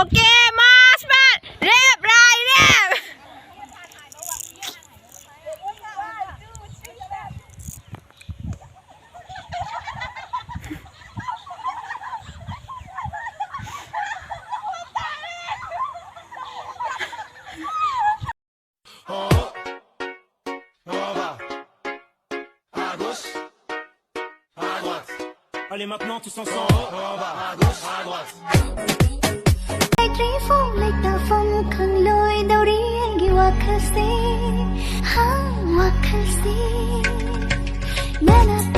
Ok, mas bạn. Rep, rai, rep. Allez maintenant tous ensemble. À gauche, à droite. Trí phố lệch tà phong khăng lôi đâu đi anh ghi wakasi ha wakasi na na